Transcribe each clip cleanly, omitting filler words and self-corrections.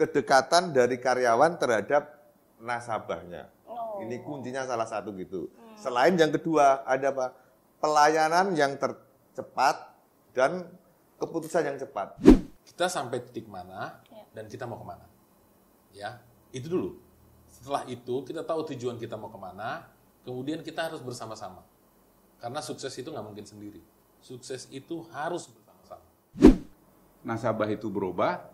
kedekatan dari karyawan terhadap nasabahnya. Ini kuncinya salah satu gitu. Selain yang kedua, ada apa? Pelayanan yang tercepat dan keputusan yang cepat. Kita sampai titik mana dan kita mau kemana. Ya, itu dulu. Setelah itu kita tahu tujuan kita mau kemana, kemudian kita harus bersama-sama. Karena sukses itu nggak mungkin sendiri. Sukses itu harus bersama-sama. Nasabah itu berubah,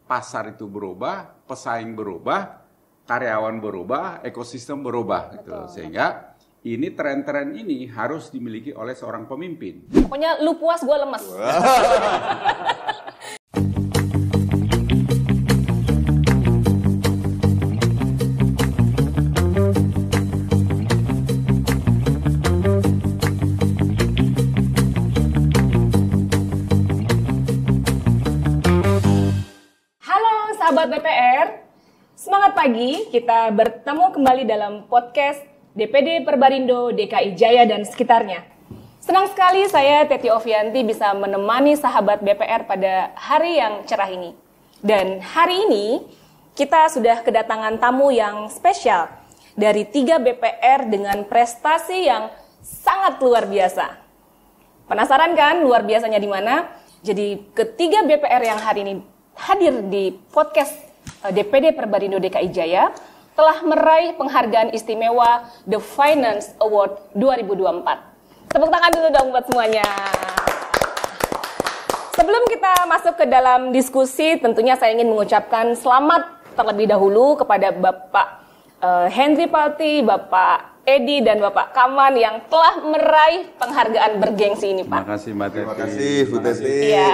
pasar itu berubah, pesaing berubah, karyawan berubah, ekosistem berubah. Gitu. Sehingga ini tren-tren ini harus dimiliki oleh seorang pemimpin. Pokoknya lu puas, gue lemes. Sahabat BPR, semangat pagi, kita bertemu kembali dalam podcast DPD Perbarindo DKI Jaya dan sekitarnya. Senang sekali saya Teti Ovianti bisa menemani sahabat BPR pada hari yang cerah ini. Dan hari ini kita sudah kedatangan tamu yang spesial dari 3 BPR dengan prestasi yang sangat luar biasa. Penasaran kan luar biasanya di mana? Jadi ketiga BPR yang hari ini hadir di podcast DPD Perbarindo DKI Jaya telah meraih penghargaan istimewa The Finance Award 2024. Tepuk tangan dulu dong buat semuanya. Sebelum kita masuk ke dalam diskusi, tentunya saya ingin mengucapkan selamat terlebih dahulu kepada Bapak Henry Palti, Bapak Edi dan Bapak Kaman yang telah meraih penghargaan bergengsi ini, Pak. Terima kasih, Mbak Teti. Terima kasih, Bu Teti. Iya.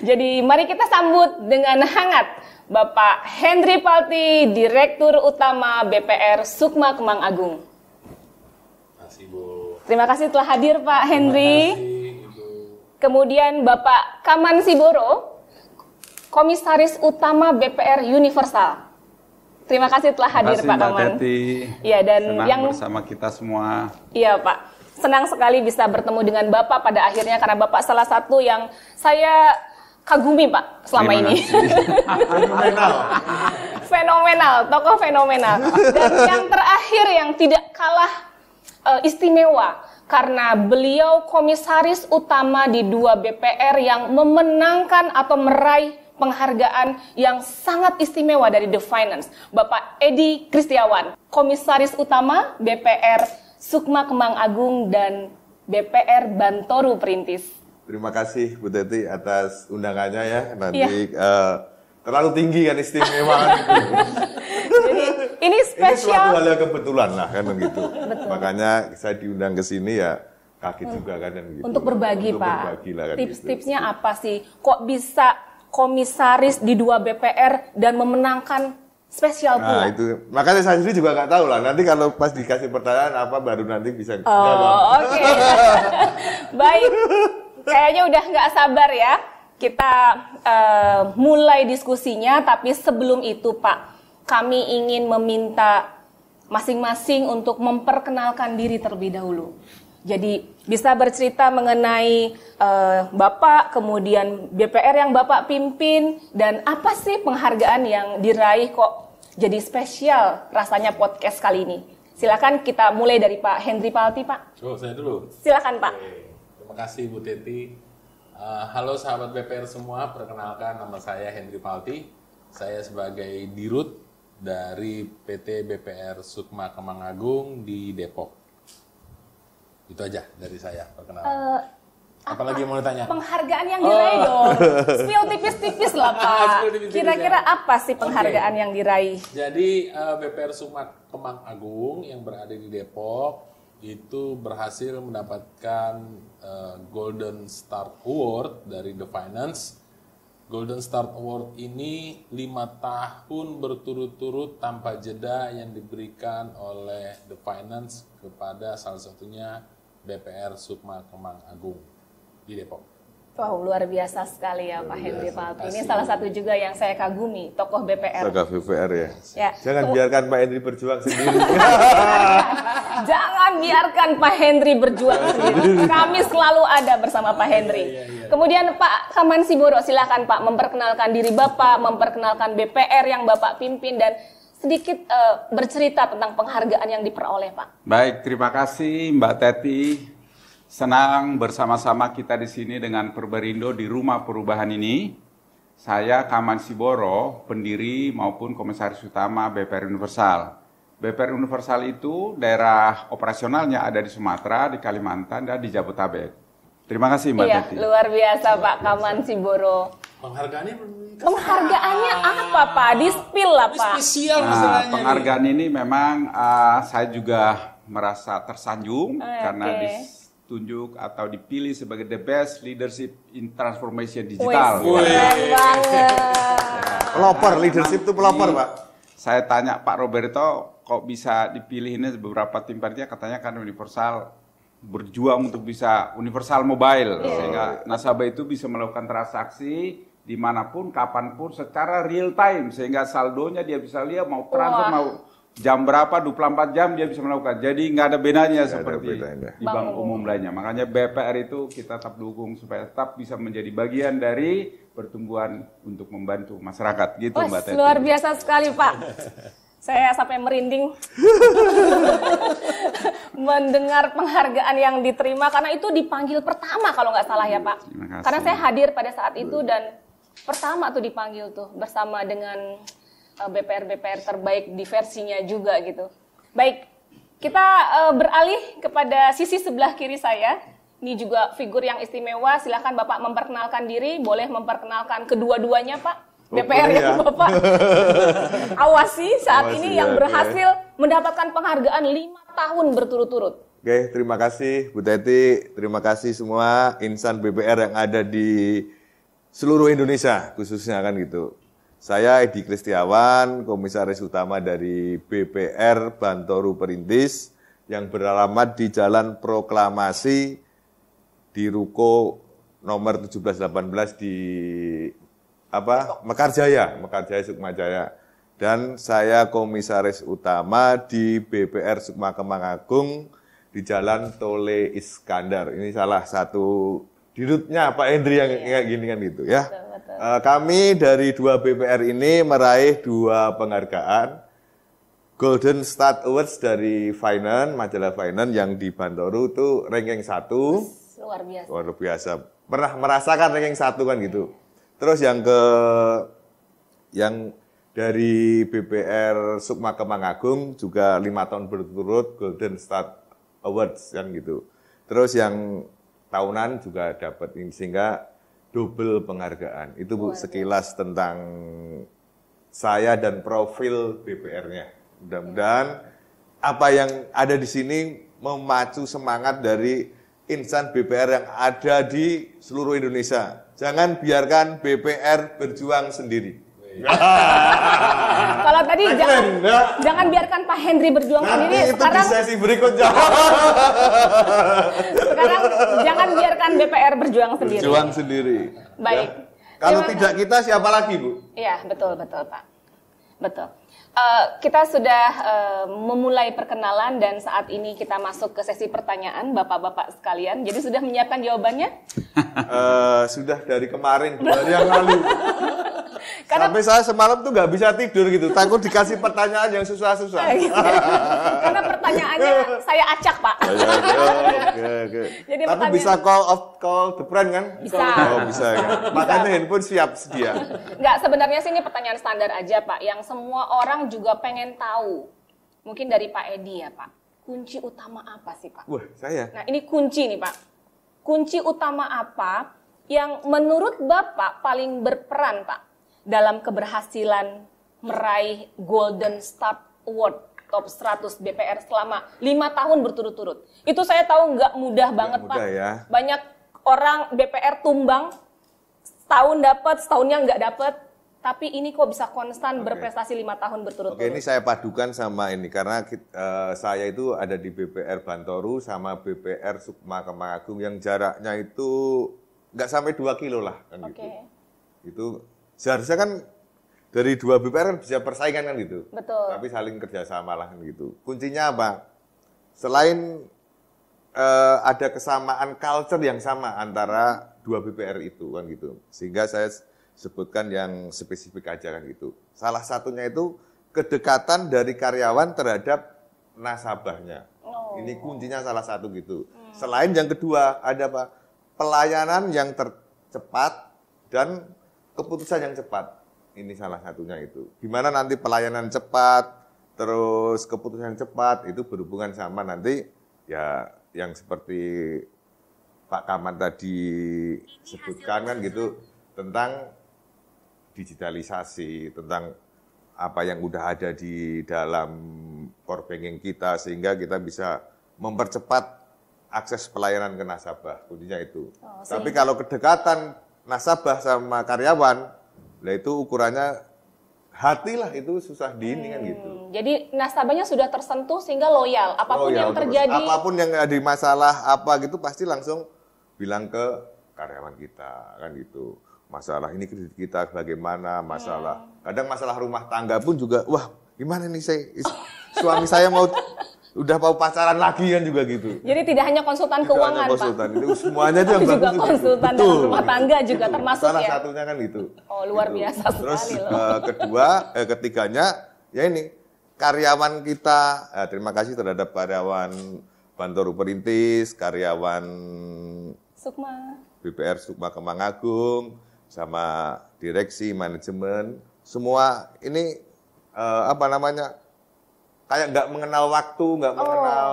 Jadi mari kita sambut dengan hangat Bapak Henry Palti, Direktur Utama BPR Sukma Kemang Agung. Terima kasih, Bu. Terima kasih telah hadir, Pak Henry. Terima kasih, Ibu. Kemudian Bapak Kaman Siboro, Komisaris Utama BPR Universal. Terima kasih telah hadir, Pak Kaman. Mbak Teti. Iya, dan senang yang bersama kita semua. Iya, Pak. Senang sekali bisa bertemu dengan Bapak pada akhirnya karena Bapak salah satu yang saya kagumi, Pak, selama ini. Fenomenal. Fenomenal, tokoh fenomenal. Dan yang terakhir yang tidak kalah istimewa karena beliau komisaris utama di 2 BPR yang memenangkan atau meraih penghargaan yang sangat istimewa dari The Finance, Bapak Edi Kristiawan, Komisaris Utama BPR Sukma Kemang Agung dan BPR Bantoru Perintis. Terima kasih Bu Teti atas undangannya ya. Nanti terlalu tinggi kan istimewa. Jadi ini spesial. Ini suatu hal yang kebetulan lah kan begitu. Makanya saya diundang ke sini ya kaget juga kan gitu. Untuk berbagi, Untuk Pak. berbagi lah, kan Tips-tipsnya apa sih? Kok bisa komisaris di 2 BPR dan memenangkan spesial pula? Nah itu, makanya saya sendiri juga nggak tahu lah. Nanti kalau pas dikasih pertanyaan apa baru nanti bisa jawab. Oh, oke. Baik, kayaknya udah nggak sabar ya. Kita mulai diskusinya, tapi sebelum itu Pak, kami ingin meminta masing-masing untuk memperkenalkan diri terlebih dahulu. Jadi bisa bercerita mengenai Bapak, kemudian BPR yang Bapak pimpin, dan apa sih penghargaan yang diraih kok jadi spesial rasanya podcast kali ini. Silakan kita mulai dari Pak Henry Palti, Pak. Oh, saya dulu. Silakan, Pak. Oke. Terima kasih, Bu Teti. Halo sahabat BPR semua, perkenalkan nama saya Henry Palti. Saya sebagai Dirut dari PT BPR Sukma Kemang Agung di Depok. Itu aja dari saya perkenalan. Apalagi mau ditanya? Penghargaan yang diraih dong. Spill tipis-tipis lah, Pak. Kira-kira apa sih penghargaan yang diraih? Jadi BPR Sukma Kemang Agung yang berada di Depok itu berhasil mendapatkan Golden Star Award dari The Finance. Golden Star Award ini 5 tahun berturut-turut tanpa jeda yang diberikan oleh The Finance kepada salah satunya BPR Sukma Kemang Agung di Depok. Wow, luar biasa sekali ya Pak Henry Palti. Ini salah satu juga yang saya kagumi, tokoh BPR. Tokoh BPR ya. Ya. Jangan biarkan Pak Henry berjuang sendiri. Jangan biarkan Pak Henry berjuang sendiri. Kami selalu ada bersama Pak Henry. Kemudian Pak Kaman Siboro, silakan Pak memperkenalkan diri Bapak, memperkenalkan BPR yang Bapak pimpin dan sedikit bercerita tentang penghargaan yang diperoleh Pak. Baik, terima kasih Mbak Teti. Senang bersama-sama kita di sini dengan Perbarindo di Rumah Perubahan ini. Saya Kaman Siboro, pendiri maupun komisaris utama BPR Universal. BPR Universal itu daerah operasionalnya ada di Sumatera, di Kalimantan, dan di Jabodetabek. Terima kasih Mbak Teti. Iya, luar biasa Pak Kaman Siboro. Penghargaannya apa Pak? Di-spill lah Pak. Spesial Nah, masalahnya. penghargaan ini memang saya juga merasa tersanjung karena ditunjuk atau dipilih sebagai the best leadership in transformation digital. Wih, keren banget. Pelopor, leadership itu pelopor, Pak. Saya tanya Pak Roberto, kok bisa dipilih ini beberapa tim panitia, katanya kan Universal berjuang untuk bisa universal mobile, sehingga nasabah itu bisa melakukan transaksi dimanapun, kapanpun, secara real time, sehingga saldonya dia bisa lihat mau transfer, mau jam berapa, 24 jam dia bisa melakukan. Jadi nggak ada bedanya seperti di bank umum lainnya. Makanya BPR itu kita tetap dukung supaya tetap bisa menjadi bagian dari pertumbuhan untuk membantu masyarakat. Gitu Mbak Teti. Luar biasa sekali Pak. Saya sampai merinding mendengar penghargaan yang diterima karena itu dipanggil pertama kalau nggak salah ya Pak. Karena saya hadir pada saat itu dan pertama tuh dipanggil tuh bersama dengan BPR terbaik di versinya juga gitu. Baik, kita beralih kepada sisi sebelah kiri saya. Ini juga figur yang istimewa. Silakan Bapak memperkenalkan diri, boleh memperkenalkan kedua-duanya Pak. BPR yang Bapak awasi saat ini yang berhasil mendapatkan penghargaan 5 tahun berturut-turut. Oke, terima kasih Bu Teti, terima kasih semua insan BPR yang ada di seluruh Indonesia khususnya kan gitu. Saya Edi Kristiawan, komisaris utama dari BPR Bantoru Perintis yang beralamat di Jalan Proklamasi di Ruko nomor 1718 di Mekarjaya Sukmajaya. Dan saya komisaris utama di BPR Sukma Kemang Agung di Jalan Tole Iskandar. Ini salah satu dirutnya Pak Hendri yang kayak gini kan gitu ya. Betul. Kami dari 2 BPR ini meraih 2 penghargaan. Golden Start Awards dari Finance, majalah Finance yang di Bantoru itu ranking 1. Luar biasa. Pernah merasakan ranking 1 kan gitu. Terus yang dari BPR Sukma Kemang Agung juga 5 tahun berturut Golden Start Awards kan gitu. Terus yang tahunan juga dapat ini sehingga double penghargaan. Itu Bu sekilas tentang saya dan profil BPR-nya. Mudah-mudahan apa yang ada di sini memacu semangat dari insan BPR yang ada di seluruh Indonesia. Jangan biarkan BPR berjuang sendiri. Kalau tadi jangan biarkan Pak Hendri berjuang sendiri. Itu sekarang di sesi berikutnya. Sekarang jangan biarkan BPR berjuang sendiri. Berjuang sendiri. Baik. Ya. Kalau tidak kita siapa lagi Bu? Iya betul Pak. Betul. Kita sudah memulai perkenalan dan saat ini kita masuk ke sesi pertanyaan Bapak-bapak sekalian. Jadi sudah menyiapkan jawabannya? Sudah dari kemarin 2 hari yang lalu. Sampai saya semalam tuh nggak bisa tidur gitu, takut dikasih pertanyaan yang susah-susah. Karena pertanyaannya saya acak Pak. Oke. Jadi tapi bisa call the friend kan? Bisa. Oh bisa ya. Makanya handphone siap sedia. Nggak, sebenarnya sih ini pertanyaan standar aja Pak, yang semua orang juga pengen tahu. Mungkin dari Pak Edi ya Pak, kunci utama apa sih Pak? Wah saya. Nah ini kunci nih Pak. Kunci utama apa yang menurut Bapak paling berperan Pak dalam keberhasilan meraih Golden Start Award Top 100 BPR selama 5 tahun berturut-turut? Itu saya tahu nggak mudah banget Pak. Ya. Banyak orang BPR tumbang, setahun dapat, setahunnya nggak dapat. Tapi ini kok bisa konstan berprestasi 5 tahun berturut-turut? Oke, ini saya padukan sama ini karena saya itu ada di BPR Bantoru sama BPR Sukma Kemang Agung yang jaraknya itu nggak sampai 2 kilo lah kan gitu. Itu seharusnya kan dari 2 BPR kan bisa persaingan kan gitu. Betul. Tapi saling kerjasama lah kan gitu. Kuncinya apa? Selain ada kesamaan culture yang sama antara 2 BPR itu kan gitu. Sehingga saya sebutkan yang spesifik aja kan gitu. Salah satunya itu kedekatan dari karyawan terhadap nasabahnya. Ini kuncinya salah satu gitu. Selain yang kedua ada apa? Pelayanan yang tercepat dan keputusan yang cepat. Ini salah satunya itu. Gimana nanti pelayanan cepat, terus keputusan cepat itu berhubungan sama nanti ya yang seperti Pak Kaman tadi sebutkan kan gitu tentang digitalisasi, tentang apa yang udah ada di dalam core banking kita sehingga kita bisa mempercepat akses pelayanan ke nasabah, kuncinya itu. Tapi kalau kedekatan nasabah sama karyawan, lah itu ukurannya hati lah, itu susah diini kan gitu. Jadi nasabahnya sudah tersentuh sehingga loyal. Apapun yang terjadi. Apapun yang ada masalah apa gitu pasti langsung bilang ke karyawan kita kan gitu. Masalah ini kredit kita bagaimana, masalah. Kadang masalah rumah tangga pun juga, wah gimana nih suami saya udah mau pacaran lagi kan juga gitu. Jadi tidak hanya konsultan keuangan, konsultan, Pak. Itu semuanya aja yang juga bagus. konsultan dalam rumah tangga juga termasuk salah ya. Salah satunya kan itu. Oh, luar gitu. biasa Terus sekali loh. ketiganya ya ini karyawan kita, terima kasih terhadap karyawan Bantoru Perintis, karyawan Sukma, BPR Sukma Kemang Agung, sama direksi, manajemen, semua ini kayak nggak mengenal waktu, nggak mengenal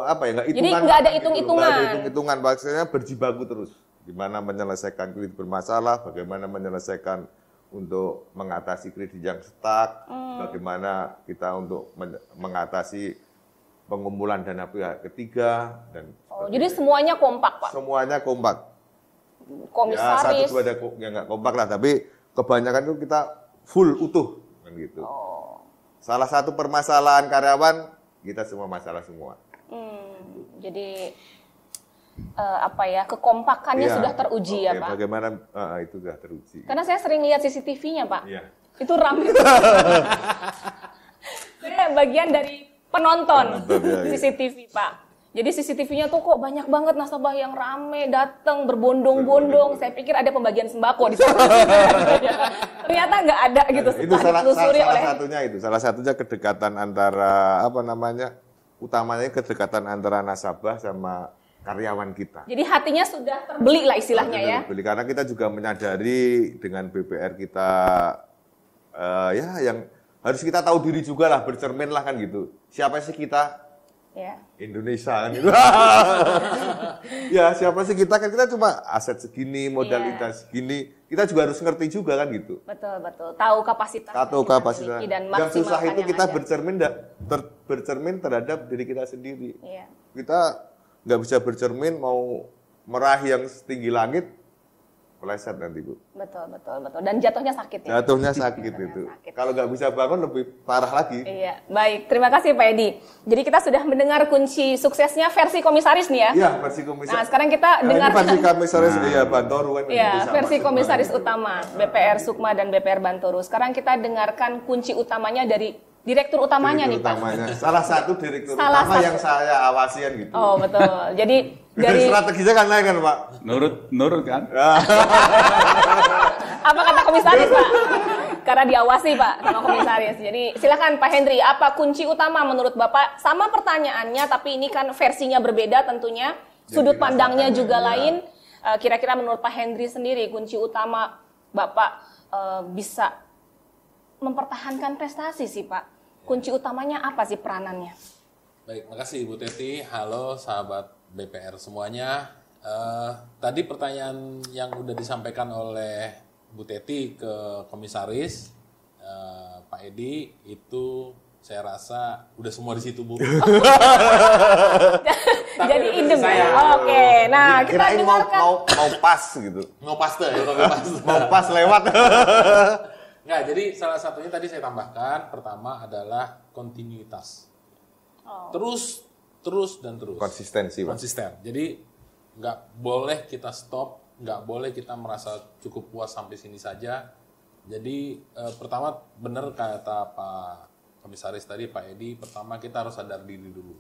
nggak hitungan. Jadi nggak ada hitung-hitungan. Nggak ada hitung-hitungan, maksudnya berjibaku terus. Gimana menyelesaikan kredit bermasalah, bagaimana menyelesaikan untuk mengatasi kredit yang stuck, bagaimana kita untuk mengatasi pengumpulan dana pihak ketiga dan. Jadi semuanya kompak, Pak. Semuanya kompak. Komisaris. Ya, satu dua ada yang nggak kompak lah, tapi kebanyakan itu kita full utuh kan gitu. Salah satu permasalahan karyawan, kita semua masalah semua. Jadi kekompakannya sudah teruji ya, Pak. Bagaimana itu sudah teruji. Karena saya sering lihat CCTV-nya, Pak. Iya. Itu ramai. Saya bagian dari penonton ya. CCTV, Pak. Jadi CCTV-nya tuh kok banyak banget nasabah yang rame datang berbondong-bondong. Saya pikir ada pembagian sembako di sana. Ternyata nggak ada gitu. Itu salah satunya itu. Salah satunya kedekatan antara utamanya kedekatan antara nasabah sama karyawan kita. Jadi hatinya sudah terbeli lah istilahnya ya. Terbeli karena kita juga menyadari dengan BPR kita yang harus kita tahu diri juga lah, bercermin lah kan gitu. Siapa sih kita? Ya. Indonesia kan gitu. Ya siapa sih kita kan, kita cuma aset segini, modalitas segini, kita juga harus ngerti juga kan gitu. Betul. Tahu kapasitas. Dan yang susah itu kita ada. bercermin terhadap diri kita sendiri. Iya. Kita nggak bisa bercermin mau meraih yang setinggi langit, meleset nanti Bu. Betul. Dan jatuhnya sakit ya. Jatuhnya sakit itu. Kalau nggak bisa bangun lebih parah lagi. Iya, baik. Terima kasih Pak Edi. Jadi kita sudah mendengar kunci suksesnya versi komisaris nih ya. Iya, versi komisaris. Nah, sekarang kita dengarkan. Ini versi komisaris Bantoru kan. Iya, versi komisaris utama BPR Sukma dan BPR Bantoru. Sekarang kita dengarkan kunci utamanya dari direktur utamanya nih Pak. Salah satu direktur utama yang saya awasi kan gitu. Oh, betul. Jadi dari strategisnya kan lain kan Pak. Nurut kan? Apa kata komisaris Pak? Karena diawasi Pak sama komisaris. Jadi silakan Pak Hendri, apa kunci utama menurut Bapak? Sama pertanyaannya, tapi ini kan versinya berbeda tentunya. Sudut pandangnya juga lain. Kira-kira menurut Pak Hendri sendiri, kunci utama Bapak bisa mempertahankan prestasi sih Pak. Kunci utamanya apa sih peranannya? Baik, makasih Bu Teti. Halo sahabat BPR semuanya. Tadi pertanyaan yang udah disampaikan oleh Bu Teti ke komisaris Pak Edi itu saya rasa udah semua di situ Bu. Jadi idem ya. Oke, nah kita kirain dengarkan. mau pas gitu. Mau paste ya, Mau pas lewat. Nggak, jadi salah satunya tadi saya tambahkan, pertama adalah kontinuitas. Terus dan terus. Konsistensi Pak. Konsisten. Jadi nggak boleh kita stop, nggak boleh kita merasa cukup puas sampai sini saja. Jadi pertama benar kata Pak Komisaris tadi, Pak Edi, pertama kita harus sadar diri dulu.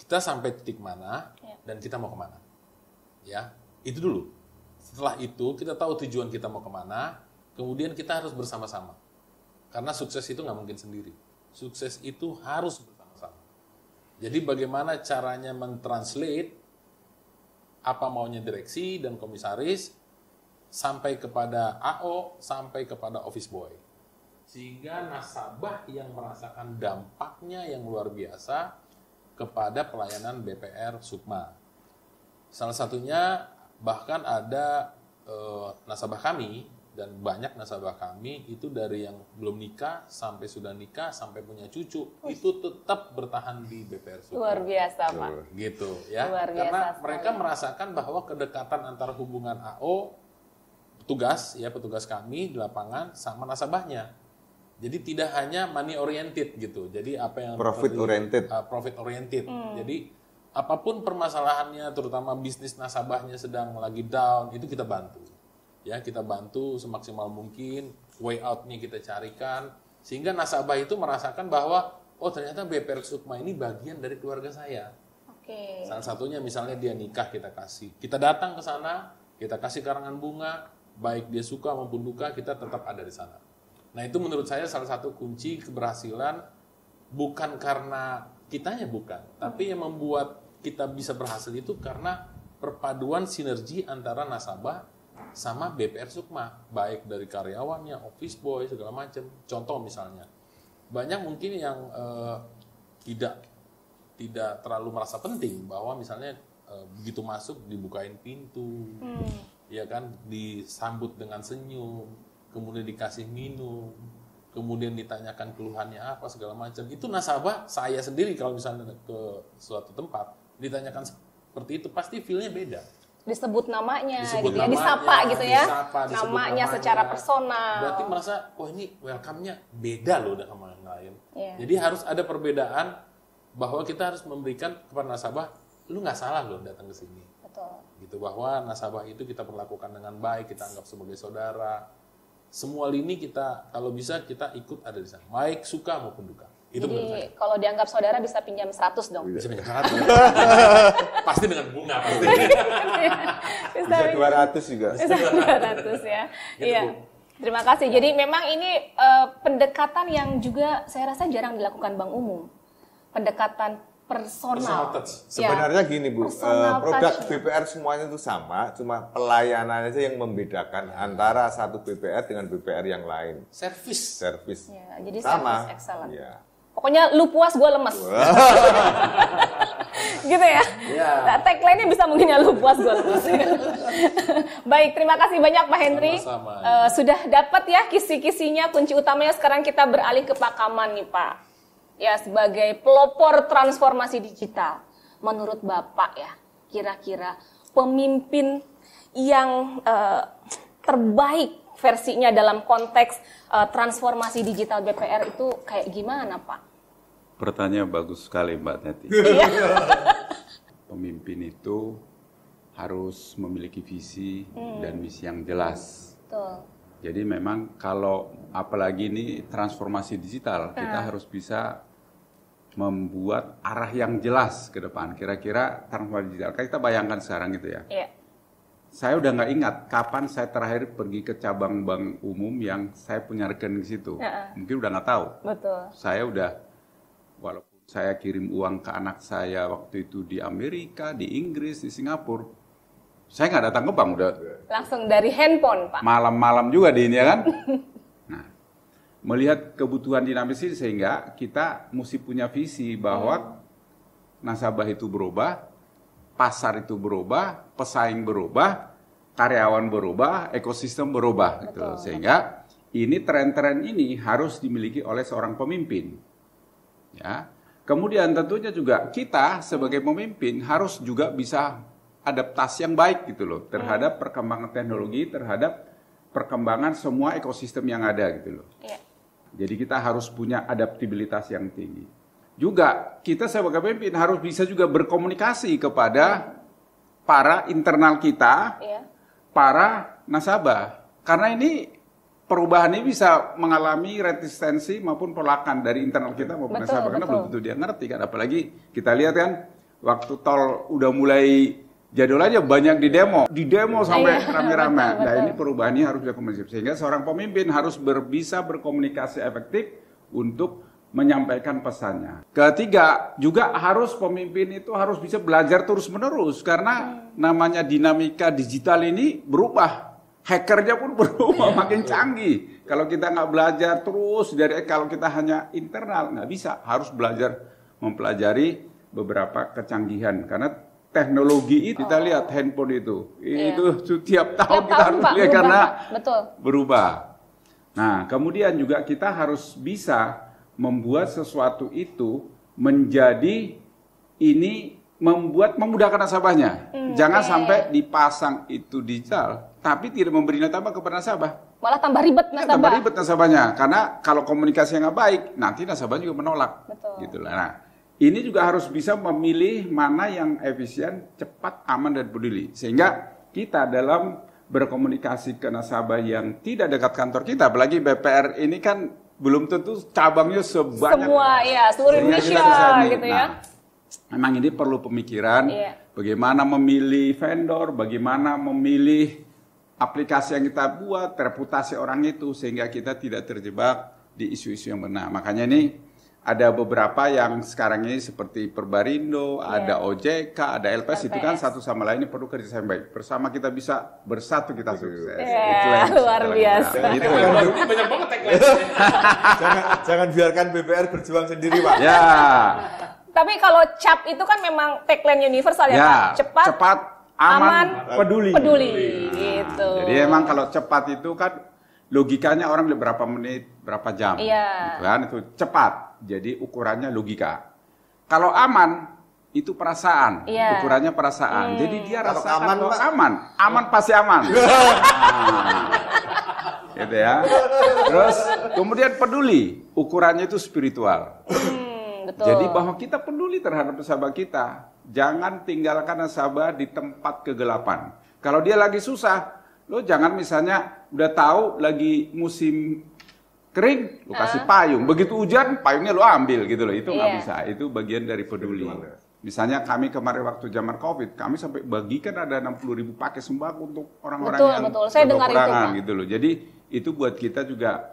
Kita sampai titik mana dan kita mau kemana. Ya, itu dulu. Setelah itu kita tahu tujuan kita mau kemana, kemudian kita harus bersama-sama. Karena sukses itu nggak mungkin sendiri. Sukses itu harus bersama-sama. Jadi bagaimana caranya mentranslate apa maunya direksi dan komisaris sampai kepada AO, sampai kepada office boy. Sehingga nasabah yang merasakan dampaknya yang luar biasa kepada pelayanan BPR Sukma. Salah satunya bahkan ada nasabah kami, dan banyak nasabah kami itu dari yang belum nikah sampai sudah nikah sampai punya cucu itu tetap bertahan di BPR Sukma. Luar biasa, Pak. Gitu ya. Luar biasa Karena sekali. mereka merasakan bahwa kedekatan antara hubungan AO petugas kami di lapangan sama nasabahnya. Jadi tidak hanya money oriented gitu. Jadi apa yang Profit oriented. Profit oriented. Jadi apapun permasalahannya, terutama bisnis nasabahnya sedang lagi down, itu kita bantu. Ya, kita bantu semaksimal mungkin, way out-nya kita carikan, sehingga nasabah itu merasakan bahwa, oh ternyata BPR Sukma ini bagian dari keluarga saya. Oke. Salah satunya misalnya dia nikah, kita datang ke sana, kita kasih karangan bunga, baik dia suka maupun duka, kita tetap ada di sana. Nah itu menurut saya salah satu kunci keberhasilan, bukan karena kitanya bukan, tapi yang membuat kita bisa berhasil itu karena perpaduan sinergi antara nasabah sama BPR Sukma, baik dari karyawannya, office boy, segala macam. Contoh misalnya, banyak mungkin yang tidak terlalu merasa penting bahwa misalnya begitu masuk dibukain pintu, ya kan, disambut dengan senyum, kemudian dikasih minum, kemudian ditanyakan keluhannya apa segala macam. Itu nasabah saya sendiri kalau misalnya ke suatu tempat ditanyakan seperti itu pasti feel-nya beda. Disebut namanya, Disebut gitu ya, namanya, disapa gitu ya, disebut namanya secara personal. Berarti merasa, wah ini welcome-nya beda loh sama yang lain. Iya. Jadi harus ada perbedaan bahwa kita harus memberikan kepada nasabah, lu nggak salah loh datang ke sini. Betul. Gitu, bahwa nasabah itu kita perlakukan dengan baik, kita anggap sebagai saudara. Semua lini kita, kalau bisa kita ikut ada di sana, baik suka maupun duka. Itu menurut saya. Jadi kalau dianggap saudara bisa pinjam 100 dong. Bisa pinjam 100. Pasti dengan bunga pasti. Bisa Bisa 200 juga. Bisa 200 ya. Iya. Terima kasih. Jadi memang ini pendekatan yang juga saya rasa jarang dilakukan Bank Umum. Pendekatan personal. Personal touch. Sebenarnya gini Bu, Personal produk touch. BPR semuanya itu sama, cuma pelayanannya aja yang membedakan antara satu BPR dengan BPR yang lain. Servis. Servis Ya, jadi sama. service excellent. Iya. Pokoknya lu puas, gue lemes. Gitu ya. Iya. Nah, tagline-nya bisa mungkin ya, lu puas, gue lemes. Baik, terima kasih banyak Pak Henry. Sama-sama. Sudah dapat ya kisi-kisinya, kunci utamanya. Sekarang kita beralih ke Pak Kaman nih Pak. Ya, sebagai pelopor transformasi digital. Menurut Bapak ya, kira-kira pemimpin yang terbaik versinya dalam konteks transformasi digital BPR itu kayak gimana Pak? Pertanyaan bagus sekali Mbak Teti. Pemimpin itu harus memiliki visi dan misi yang jelas. Betul. Jadi memang kalau apalagi ini transformasi digital, kita harus bisa membuat arah yang jelas ke depan. Kira-kira transformasi digital, kita bayangkan sekarang gitu ya. Iya. Saya udah nggak ingat kapan saya terakhir pergi ke cabang bank umum yang saya punya rekening di situ. Mungkin udah nggak tahu. Betul. Saya udah, walaupun saya kirim uang ke anak saya waktu itu di Amerika, di Inggris, di Singapura, saya nggak datang ke bank, udah Langsung dari handphone Pak. malam-malam juga di ini ya kan. Nah, melihat kebutuhan dinamis ini sehingga kita mesti punya visi bahwa nasabah itu berubah, pasar itu berubah, pesaing berubah, karyawan berubah, ekosistem berubah gitu. Sehingga ini tren-tren ini harus dimiliki oleh seorang pemimpin. Ya. Kemudian tentunya juga kita sebagai pemimpin harus juga bisa adaptasi yang baik gitu loh terhadap perkembangan teknologi, terhadap perkembangan semua ekosistem yang ada gitu loh. Iya. Jadi kita harus punya adaptabilitas yang tinggi. Juga kita sebagai pemimpin harus bisa juga berkomunikasi kepada para internal kita, Iya. para nasabah. Karena ini perubahan ini bisa mengalami resistensi maupun penolakan dari internal kita maupun nasabah. Karena belum tentu dia ngerti kan. Apalagi kita lihat kan waktu tol udah mulai jadul aja banyak di demo sampai Iya, rame-rame. betul, Nah betul. ini perubahan ini harus dikomunikasi sehingga seorang pemimpin harus bisa berkomunikasi efektif untuk menyampaikan pesannya. Ketiga, juga harus pemimpin itu harus bisa belajar terus-menerus karena namanya dinamika digital ini berubah. Hackernya pun berubah makin canggih. Kalau kita nggak belajar terus kalau kita hanya internal nggak bisa, harus belajar mempelajari beberapa kecanggihan karena teknologi itu kita lihat handphone itu setiap tahun kita harus Pak, lihat berubah, karena Pak. Betul. berubah. Nah, kemudian juga kita harus bisa membuat sesuatu itu menjadi memudahkan nasabahnya. Jangan sampai dipasang itu digital, tapi tidak memberi nasabah kepada nasabah. Malah tambah ribet nasabah. Tambah ribet nasabahnya, karena kalau komunikasi yang nggak baik, nanti nasabah juga menolak. Betul. Gitulah. Nah, ini juga harus bisa memilih mana yang efisien, cepat, aman, dan peduli. Sehingga kita dalam berkomunikasi ke nasabah yang tidak dekat kantor kita, apalagi BPR ini kan belum tentu cabangnya sebanyak Semua ya, seluruh sehingga Indonesia kita bisa nih. gitu ya. Nah, memang ini perlu pemikiran, Iya. bagaimana memilih vendor, bagaimana memilih aplikasi yang kita buat, reputasi orang itu, sehingga kita tidak terjebak di isu-isu yang benar. Makanya ini ada beberapa yang sekarang ini seperti Perbarindo, ada OJK, ada LPS, itu kan satu sama lain ini perlu kerja sama baik. Bersama kita bisa, bersatu kita sukses. Ya, luar biasa. Gitu. Ini banyak banget tagline. Jangan biarkan BPR berjuang sendiri, Pak. Ya, Tapi kalau CAP itu kan memang tagline universal ya, Pak. cepat, aman, peduli. Gitu. Jadi emang kalau cepat itu kan logikanya orang berapa menit, berapa jam. Iya. Gitu kan, itu cepat. Jadi ukurannya logika. Kalau aman, itu perasaan. Iya. Ukurannya perasaan. Jadi dia Kalau rasakan aman, bahwa Pak? aman pasti aman. Gitu ya. Terus kemudian peduli, ukurannya itu spiritual. Betul. Jadi bahwa kita peduli terhadap nasabah kita. Jangan tinggalkan nasabah di tempat kegelapan. Kalau dia lagi susah, lo jangan misalnya udah tahu lagi musim kering, lo kasih payung. Begitu hujan, payungnya lo ambil gitu loh. Itu nggak Iya. bisa. Itu bagian dari peduli. Misalnya kami kemarin waktu zaman COVID, kami sampai bagikan ada 60.000 paket sembako untuk orang-orang Betul, yang betul. Saya dengar itu, kekurangan Pak. gitu loh. Jadi itu buat kita juga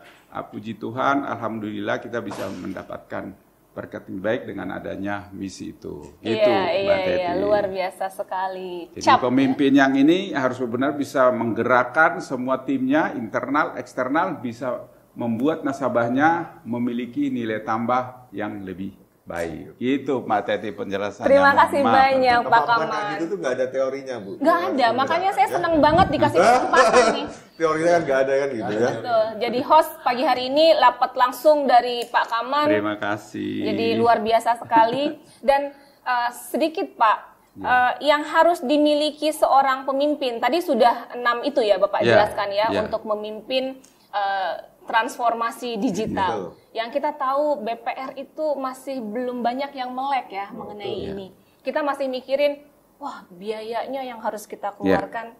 puji Tuhan, alhamdulillah kita bisa mendapatkan berkat yang baik dengan adanya misi itu. Itu Mbak Teti. Iya, luar biasa sekali. Jadi CAP. pemimpin yang ini harus benar bisa menggerakkan semua timnya, internal, eksternal, bisa membuat nasabahnya memiliki nilai tambah yang lebih baik. Itu Mbak Teti penjelasannya. Terima kasih Maaf. banyak Pak Apa-apa kayak Kaman. gitu tuh nggak ada teorinya, Bu. Nggak ada, makanya saya senang banget dikasih kesempatan nih. Teorinya kan nggak ada kan gitu ya. Betul. Jadi host pagi hari ini dapat langsung dari Pak Kaman. Terima kasih. Jadi luar biasa sekali. Dan sedikit Pak, yang harus dimiliki seorang pemimpin. Tadi sudah 6 itu ya Bapak Ya, jelaskan ya, ya. untuk memimpin transformasi digital. Yang kita tahu BPR itu masih belum banyak yang melek ya mengenai ini. Kita masih mikirin, wah biayanya yang harus kita keluarkan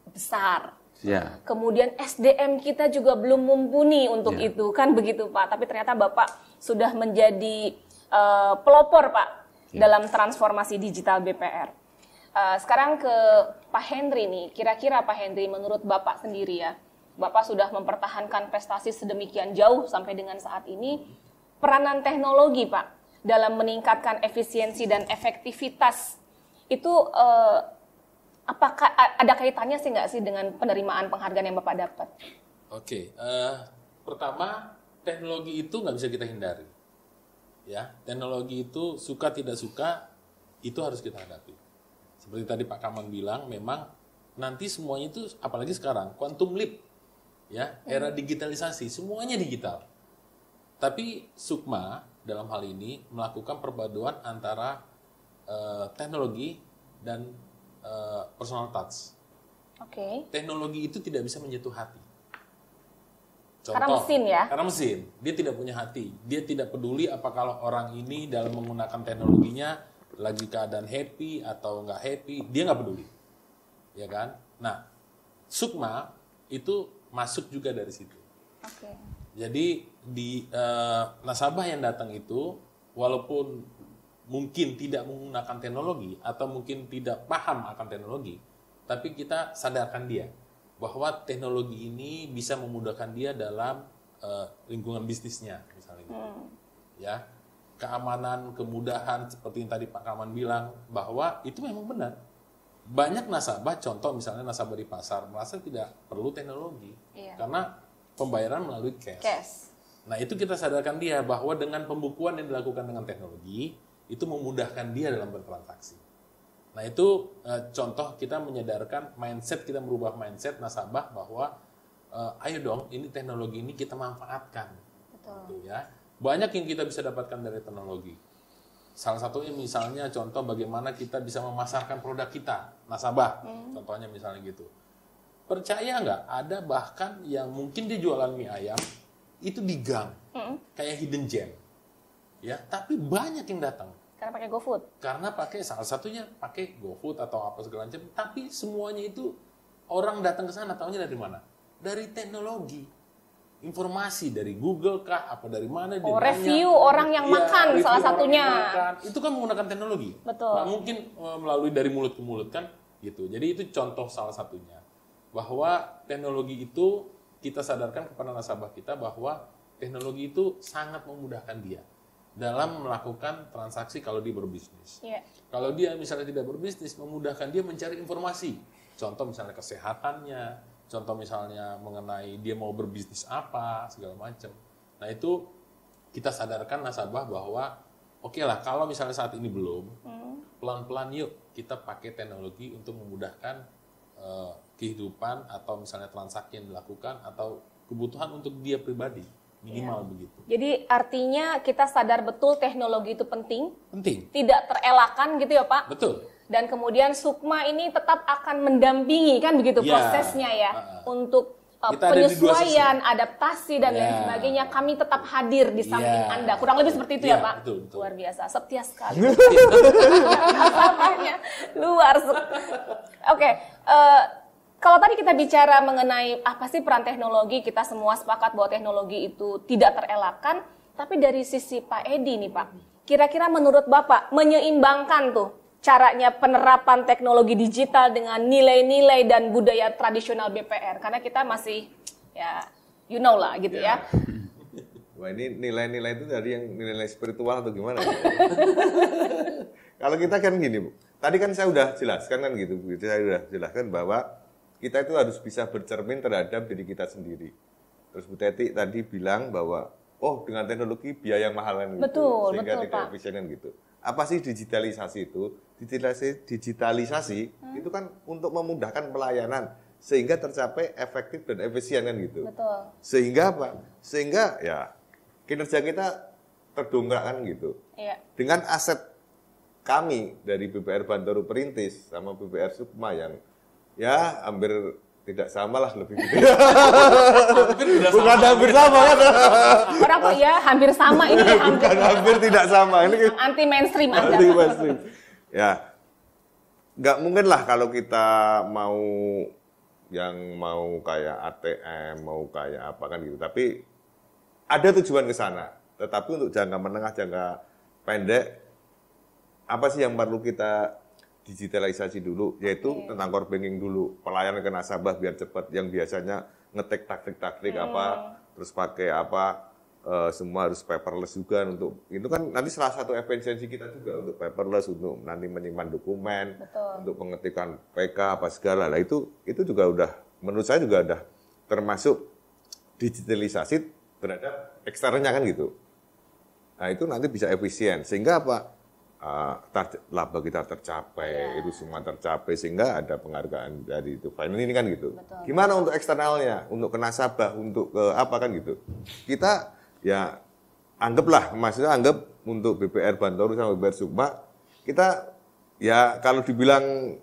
besar. Ya. Kemudian SDM kita juga belum mumpuni untuk itu, kan begitu Pak. Tapi ternyata Bapak sudah menjadi pelopor Pak dalam transformasi digital BPR. Sekarang ke Pak Henry nih, kira-kira Pak Henry menurut Bapak sendiri ya, Bapak sudah mempertahankan prestasi sedemikian jauh sampai dengan saat ini, peranan teknologi Pak dalam meningkatkan efisiensi dan efektivitas itu apakah ada kaitannya sih nggak sih dengan penerimaan penghargaan yang Bapak dapat? Oke, pertama teknologi itu nggak bisa kita hindari. Ya, teknologi itu suka tidak suka itu harus kita hadapi. Seperti tadi Pak Kaman bilang, memang nanti semuanya itu, apalagi sekarang quantum leap, ya era digitalisasi, semuanya digital. Tapi Sukma dalam hal ini melakukan perpaduan antara teknologi dan personal touch. Oke. Teknologi itu tidak bisa menyentuh hati. Karena mesin ya? Karena mesin. Dia tidak punya hati. Dia tidak peduli apakah orang ini dalam menggunakan teknologinya lagi keadaan happy atau nggak happy. Dia nggak peduli. Ya kan? Nah, Sukma itu masuk juga dari situ. Oke. Jadi di nasabah yang datang itu, walaupun mungkin tidak menggunakan teknologi atau mungkin tidak paham akan teknologi, tapi kita sadarkan dia bahwa teknologi ini bisa memudahkan dia dalam lingkungan bisnisnya, misalnya gitu. Ya, keamanan, kemudahan seperti yang tadi Pak Kaman bilang bahwa itu memang benar. Banyak nasabah, contoh misalnya nasabah di pasar merasa tidak perlu teknologi karena pembayaran melalui cash. Nah, itu kita sadarkan dia bahwa dengan pembukuan yang dilakukan dengan teknologi itu memudahkan dia dalam bertransaksi. Nah, itu contoh kita menyadarkan mindset, kita merubah mindset nasabah bahwa ayo dong, ini teknologi ini kita manfaatkan. Betul. Gitu ya. Banyak yang kita bisa dapatkan dari teknologi. Salah satunya misalnya contoh bagaimana kita bisa memasarkan produk kita, nasabah. Contohnya misalnya gitu. Percaya nggak, ada bahkan yang mungkin dia jualan mie ayam, itu di gang, kayak hidden gem. Ya, tapi banyak yang datang. Karena pakai GoFood. Karena salah satunya pakai GoFood atau apa segala macam. Tapi semuanya itu orang datang ke sana, tahunya dari mana? Dari teknologi. Informasi dari Google kah, apa dari mana? Review orang yang makan salah satunya. Itu kan menggunakan teknologi. Betul. Nggak mungkin melalui dari mulut ke mulut kan, gitu. Jadi itu contoh salah satunya. Bahwa teknologi itu kita sadarkan kepada nasabah kita bahwa teknologi itu sangat memudahkan dia dalam melakukan transaksi kalau dia berbisnis. Kalau dia misalnya tidak berbisnis, memudahkan dia mencari informasi. Contoh misalnya kesehatannya, contoh misalnya mengenai dia mau berbisnis apa, segala macam. Nah, itu kita sadarkan nasabah bahwa oke lah, kalau misalnya saat ini belum, pelan-pelan yuk kita pakai teknologi untuk memudahkan kehidupan atau misalnya transaksi yang dilakukan atau kebutuhan untuk dia pribadi, minimal begitu. Jadi artinya kita sadar betul teknologi itu penting. Tidak terelakkan gitu ya Pak? Betul. Dan kemudian Sukma ini tetap akan mendampingi kan begitu prosesnya ya untuk penyesuaian, adaptasi dan lain sebagainya. Kami tetap hadir di samping Anda. Kurang lebih seperti itu ya Pak? Betul. Luar biasa, setia sekali. Samanya luar. Oke, kalau tadi kita bicara mengenai apa sih peran teknologi, kita semua sepakat bahwa teknologi itu tidak terelakkan. Tapi dari sisi Pak Edi nih Pak, kira-kira menurut Bapak menyeimbangkan tuh caranya penerapan teknologi digital dengan nilai-nilai dan budaya tradisional BPR, karena kita masih ya you know lah gitu ya. Wah, ini nilai-nilai itu dari yang nilai spiritual atau gimana? Kalau kita kan gini Bu, tadi kan saya udah jelaskan kan gitu, saya udah jelaskan bahwa kita itu harus bisa bercermin terhadap diri kita sendiri. Terus Bu Teti tadi bilang bahwa dengan teknologi biaya mahal kan gitu, sehingga tidak efisien kan gitu. Apa sih digitalisasi itu? Digitalisasi itu kan untuk memudahkan pelayanan sehingga tercapai efektif dan efisien kan gitu. Betul. Sehingga apa? Sehingga ya kinerja kita terdongkrak kan gitu. Iya. Dengan aset kami dari BPR Bantoro Perintis sama BPR Sukma yang ya hampir tidak sama lah lebih gitu. Bukan hampir sama kan? Orang kok ya hampir sama ini hampir tidak sama ini. Anti mainstream Anda. Anti mainstream. Ya, nggak mungkin lah kalau kita mau kayak ATM, mau kayak apa kan gitu. Tapi ada tujuan ke sana. Tetapi untuk jangka menengah, jangka pendek, apa sih yang perlu kita digitalisasi dulu, yaitu tentang core banking dulu, pelayanan ke nasabah biar cepat. Yang biasanya ngetik taktik apa, terus pakai apa, semua harus paperless juga. Untuk itu kan nanti salah satu efisiensi kita juga untuk paperless, untuk nanti menyimpan dokumen, untuk pengetikan PK apa segala. Nah itu juga udah, menurut saya juga udah termasuk digitalisasi terhadap eksternalnya kan gitu. Nah itu nanti bisa efisien, sehingga apa? Laba kita tercapai, itu semua tercapai, sehingga ada penghargaan dari itu. Ini kan gitu. Betul. Gimana untuk eksternalnya, untuk ke nasabah, untuk ke apa kan gitu. Kita ya maksudnya anggap untuk BPR Bantoro sama BPR Sukma, kita ya kalau dibilang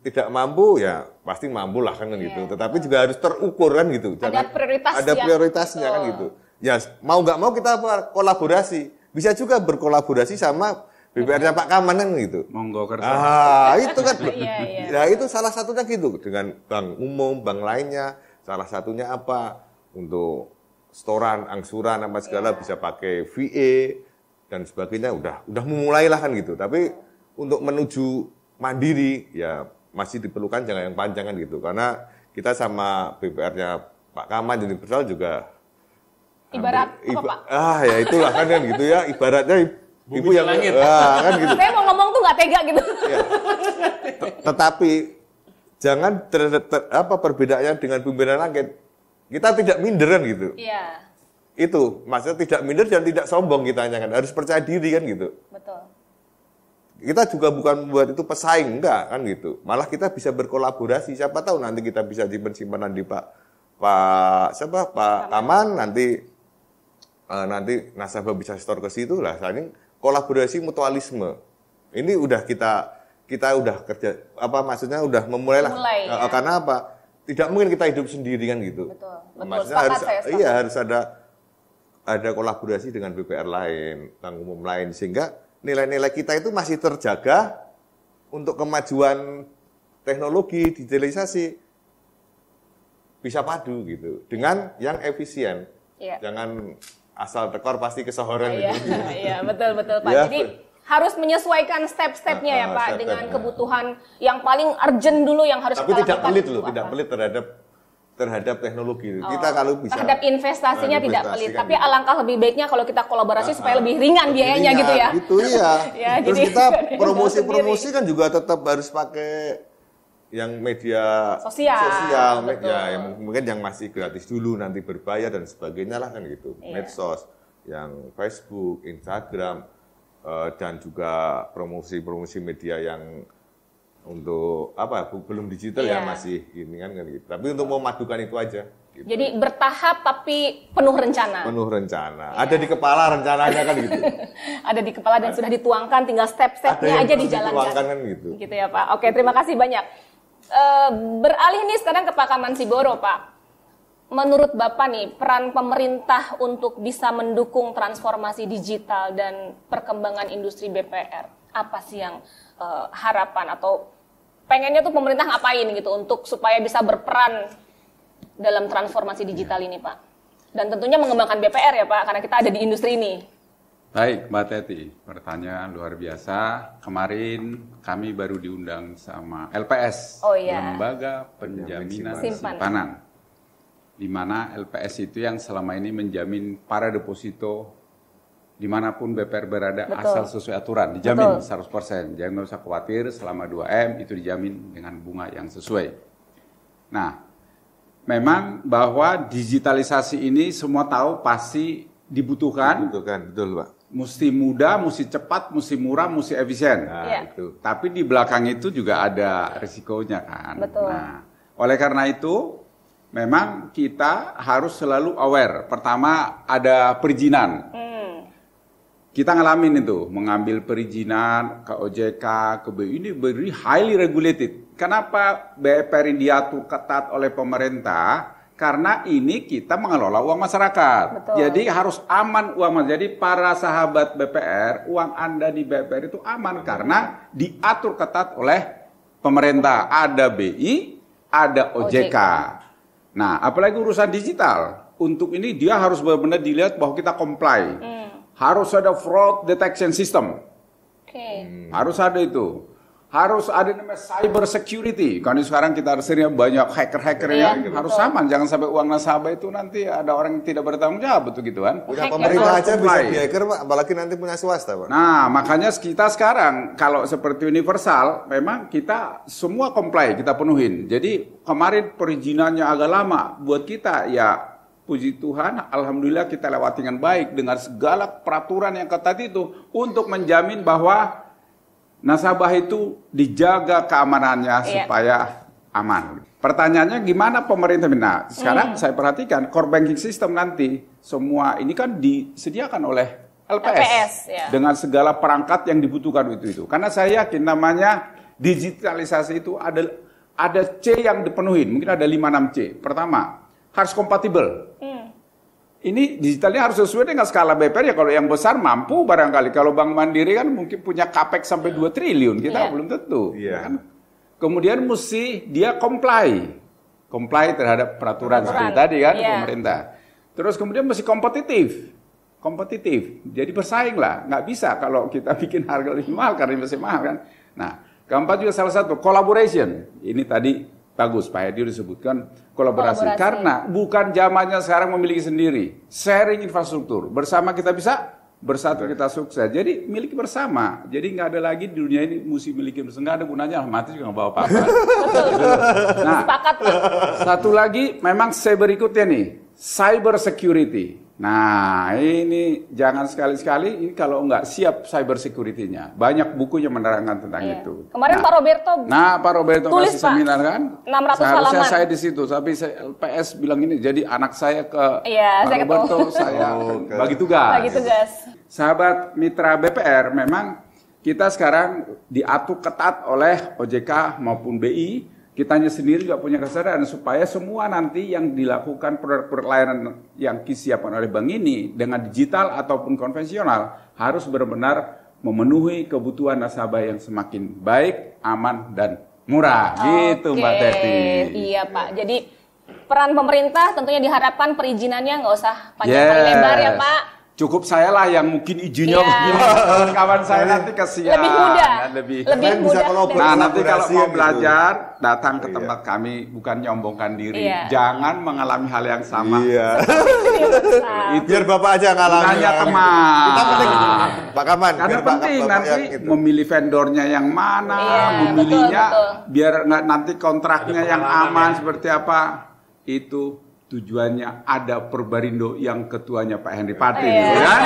tidak mampu ya pasti mampu lah kan gitu. Tetapi juga harus terukur kan gitu. Ada prioritasnya kan gitu. Ya mau nggak mau kita kolaborasi. Bisa juga berkolaborasi sama BPR-nya Pak Kaman kan gitu. Monggo kerja. Itu kan. Ya itu salah satunya gitu, dengan bank umum, bank lainnya. Salah satunya apa? Untuk setoran, angsuran apa segala bisa pakai VA, dan sebagainya udah memulailah kan gitu. Tapi untuk menuju mandiri ya masih diperlukan jangka yang panjang kan gitu. Karena kita sama BPR-nya Pak Kaman Universal juga Ibarat apa Pak? Ya itulah kan gitu ya, ibaratnya ibu yang langit. kan gitu. Saya mau ngomong tuh nggak tega gitu. Ya. Tetapi jangan perbedaannya dengan pimpinan langit. Kita tidak minder kan gitu. Iya, Itu maksudnya tidak minder dan tidak sombong kita kan. Harus percaya diri kan gitu. betul. Kita juga bukan membuat itu pesaing, enggak kan gitu. Malah kita bisa berkolaborasi. Siapa tahu nanti kita bisa simpan di Pak Kaman, nanti nasabah bisa store ke situ lah. Ini kolaborasi mutualisme. Ini udah kita udah kerja maksudnya udah memulai lah. Ya. Karena apa? Tidak mungkin kita hidup sendiri kan gitu. Betul. Maksudnya harus ada kolaborasi dengan BPR lain, bank umum lain sehingga nilai-nilai kita itu masih terjaga untuk kemajuan teknologi, digitalisasi bisa padu gitu dengan yang efisien. Iya. Jangan asal tekor pasti kesohoran gitu. Iya, betul Pak. Ya. Jadi harus menyesuaikan step-stepnya ya Pak step-stepnya. dengan kebutuhan yang paling urgent dulu yang harus Tapi kita tidak lakukan. pelit itu loh, apa? tidak pelit terhadap teknologi. Kita kalau bisa terhadap investasinya tidak pelit, investasikan tapi gitu. alangkah lebih baiknya kalau kita kolaborasi supaya lebih ringan biayanya gitu ya. Gitu ya. Ya, Terus jadi kita nggak promosi kan juga tetap harus pakai yang media Sosial, betul. ya, yang mungkin yang masih gratis dulu nanti berbayar dan sebagainya lah kan gitu. Iya. Medsos, yang Facebook, Instagram, dan juga promosi media yang untuk belum digital ya Iya. masih ini kan gitu. Tapi untuk memadukan itu aja. Gitu. Jadi bertahap tapi penuh rencana. Penuh rencana. Ada di kepala rencananya kan gitu. Ada di kepala dan sudah dituangkan, tinggal step-stepnya yang aja perlu dijalankan. dituangkan kan gitu. Gitu ya Pak. Oke, terima kasih banyak. Beralih nih sekarang ke Pak Kaman Siboro Pak. Menurut Bapak nih, peran pemerintah untuk bisa mendukung transformasi digital dan perkembangan industri BPR, apa sih yang harapan atau pengennya tuh pemerintah ngapain gitu untuk supaya bisa berperan dalam transformasi digital ini Pak? Dan tentunya mengembangkan BPR ya Pak, karena kita ada di industri ini. Baik, Mbak Teti, pertanyaan luar biasa. Kemarin kami baru diundang sama LPS, Oh, iya. Lembaga Penjaminan Simpanan. Simpanan. Di mana LPS itu yang selama ini menjamin para deposito dimanapun BPR berada Betul. asal sesuai aturan, dijamin Betul. 100%. Jangan usah khawatir, selama 2M itu dijamin dengan bunga yang sesuai. Nah, memang bahwa digitalisasi ini semua tahu pasti dibutuhkan, Betul Pak. mesti mudah, mesti cepat, mesti murah, mesti efisien. Nah, Iya. itu. Tapi di belakang itu juga ada risikonya kan. Betul. Nah, oleh karena itu memang kita harus selalu aware. Pertama ada perizinan. Kita ngalamin itu, mengambil perizinan ke OJK, ke BI, ini very highly regulated. Kenapa BPR ini diatur ketat oleh pemerintah? Karena ini kita mengelola uang masyarakat. Betul. Jadi harus aman uang masyarakat. Jadi para sahabat BPR, uang Anda di BPR itu aman karena diatur ketat oleh pemerintah. Ada BI, ada OJK. Nah, apalagi urusan digital. Untuk ini dia harus benar-benar dilihat bahwa kita comply. Harus ada fraud detection system. Oke. Harus ada itu. Harus ada namanya cyber security. Karena sekarang kita sering banyak hacker-hacker Iya, yang harus aman. Jangan sampai uang nasabah itu nanti ada orang yang tidak bertanggung jawab betul gitu kan. Punya Hacker pemerintah harus aja bisa comply. di-hacker Pak, apalagi nanti punya swasta Pak. Nah, makanya kita sekarang kalau seperti universal, memang kita semua comply, kita penuhin. Jadi kemarin perizinannya agak lama buat kita, ya puji Tuhan, alhamdulillah kita lewati dengan baik dengan segala peraturan yang ketat itu untuk menjamin bahwa nasabah itu dijaga keamanannya supaya aman. Pertanyaannya gimana pemerintah? Nah, sekarang saya perhatikan core banking system nanti semua ini kan disediakan oleh LPS, ya. dengan segala perangkat yang dibutuhkan itu. Karena saya yakin namanya digitalisasi itu ada C yang dipenuhi, mungkin ada 5-6 C. Pertama, harus kompatibel. Ini digitalnya harus sesuai dengan skala BPR ya. Kalau yang besar mampu barangkali. Kalau Bank Mandiri kan mungkin punya capex sampai 2 triliun. Kita belum tentu. Iya. Kan? Kemudian mesti dia comply. Comply terhadap peraturan seperti tadi kan pemerintah. Terus kemudian mesti kompetitif. kompetitif. Jadi bersaing lah. Nggak bisa kalau kita bikin harga lebih mahal karena masih mahal kan. Nah, keempat juga salah satu collaboration. Ini tadi bagus Pak Hedi disebutkan kolaborasi. Karena bukan zamannya sekarang memiliki sendiri. Sharing infrastruktur. Bersama kita bisa, bersatu kita sukses. Jadi miliki bersama. Jadi nggak ada lagi di dunia ini mesti miliki bersama. Nggak ada gunanya, mati juga nggak bawa apa-apa. Nah, sepakat Pak. Satu lagi memang saya berikutnya nih, cyber security. Nah, ini jangan sekali-sekali ini kalau nggak siap cyber security-nya. Banyak bukunya menerangkan tentang itu. Kemarin Pak Roberto Pak Roberto tulis, kasih seminar kan? 600 Seharusnya halaman. saya di situ, tapi LPS bilang ini, jadi anak saya ke Iya, Pak saya Roberto, saya bagi tugas. Bagi tugas. Sahabat mitra BPR, memang kita sekarang diatur ketat oleh OJK maupun BI. Kitanya sendiri juga punya kesadaran supaya semua nanti yang dilakukan produk layanan yang disiapkan oleh bank ini dengan digital ataupun konvensional harus benar-benar memenuhi kebutuhan nasabah yang semakin baik, aman, dan murah. Gitu Mbak Teti. Iya Pak, jadi peran pemerintah tentunya diharapkan perizinannya nggak usah panjang kali lebar ya Pak. Cukup saya lah yang mungkin izinnya kawan-kawan saya nanti kasihan. Lebih mudah. Lebih mudah. Nah, nanti kalau mau gitu. belajar datang ke tempat kami, bukan nyombongkan diri. Iya. Jangan mengalami hal yang sama. Iya. Itu Biar Bapak aja ngalamin. nanya teman. Kita penting Pak Kaman. Karena biar penting Bapak nanti yang gitu. memilih vendornya yang mana, Iya, memilihnya betul. biar nggak nanti kontraknya yang aman seperti apa. Itu tujuannya ada Perbarindo yang ketuanya Pak Henry Patin, gitu kan?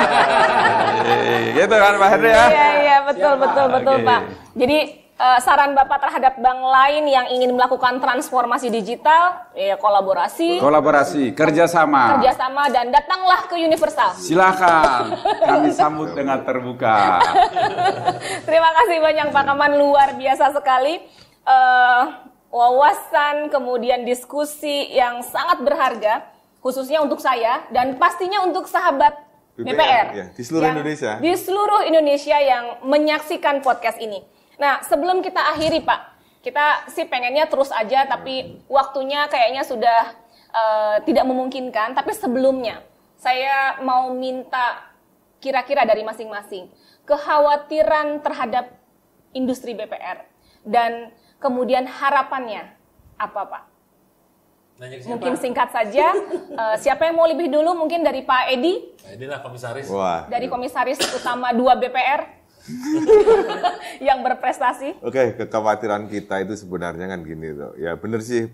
Gitu kan Pak Henry ya? Iya, betul Oke. Pak. Jadi saran Bapak terhadap bank lain yang ingin melakukan transformasi digital, ya kolaborasi, kerjasama, dan datanglah ke Universal. silakan kami sambut dengan terbuka. Terima kasih banyak Pak Kaman, luar biasa sekali. Wawasan, kemudian diskusi yang sangat berharga, khususnya untuk saya dan pastinya untuk sahabat BPR ya, di seluruh Indonesia. Di seluruh Indonesia yang menyaksikan podcast ini. Nah, sebelum kita akhiri Pak, kita sih pengennya terus aja, tapi waktunya kayaknya sudah tidak memungkinkan. Tapi sebelumnya, saya mau minta kira-kira dari masing-masing kekhawatiran terhadap industri BPR dan kemudian harapannya apa Pak? Mungkin singkat saja. Siapa yang mau lebih dulu? Mungkin dari Pak Edi. Nah, inilah komisaris. Wah. Dari komisaris utama 2 BPR yang berprestasi. Oke, kekhawatiran kita itu sebenarnya kan gini tuh. Ya benar sih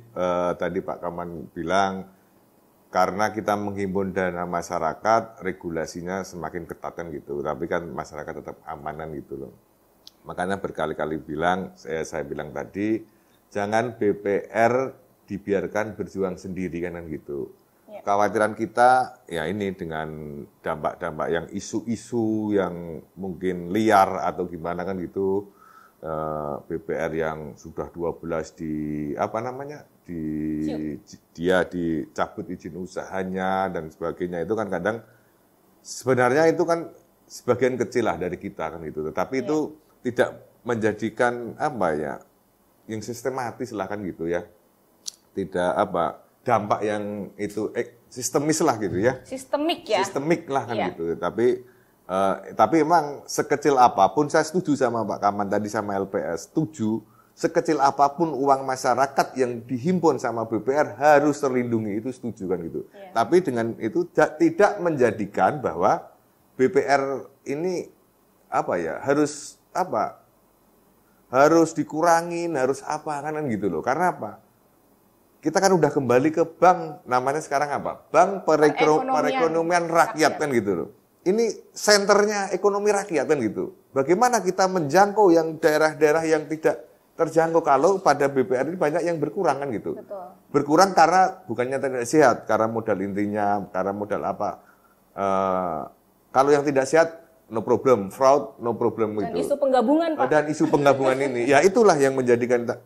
tadi Pak Kaman bilang karena kita menghimpun dana masyarakat, regulasinya semakin ketat kan gitu. Tapi kan masyarakat tetap amanan gitu loh. Makanya berkali-kali bilang, saya bilang tadi, jangan BPR dibiarkan berjuang sendiri kan gitu. Ya. Kekhawatiran kita ya ini dengan dampak-dampak yang isu-isu yang mungkin liar atau gimana kan gitu. BPR yang sudah 12 dia dicabut izin usahanya dan sebagainya itu kan kadang sebenarnya itu kan sebagian kecil lah dari kita kan gitu. Tetapi itu tidak menjadikan yang sistematis lah kan gitu ya, tidak dampak yang itu sistemis lah gitu ya, sistemik lah kan gitu. Tapi emang sekecil apapun, saya setuju sama Pak Kaman tadi sama LPS, setuju sekecil apapun uang masyarakat yang dihimpun sama BPR harus terlindungi, itu setuju kan gitu. Tapi dengan itu tidak menjadikan bahwa BPR ini harus dikurangin, harus apa kan gitu loh. Karena apa? Kita kan udah kembali ke bank, namanya sekarang apa? Bank perekonomian rakyat kan gitu loh. Ini senternya ekonomi rakyat kan gitu. Bagaimana kita menjangkau yang daerah-daerah yang tidak terjangkau kalau pada BPR ini banyak yang berkurang kan gitu. Betul. Berkurang karena bukannya tidak sehat, karena modal intinya, karena modal apa. Kalau yang tidak sehat, no problem, fraud, no problem dan gitu. Isu penggabungan Pak. Dan isu penggabungan ini, ya itulah yang menjadikan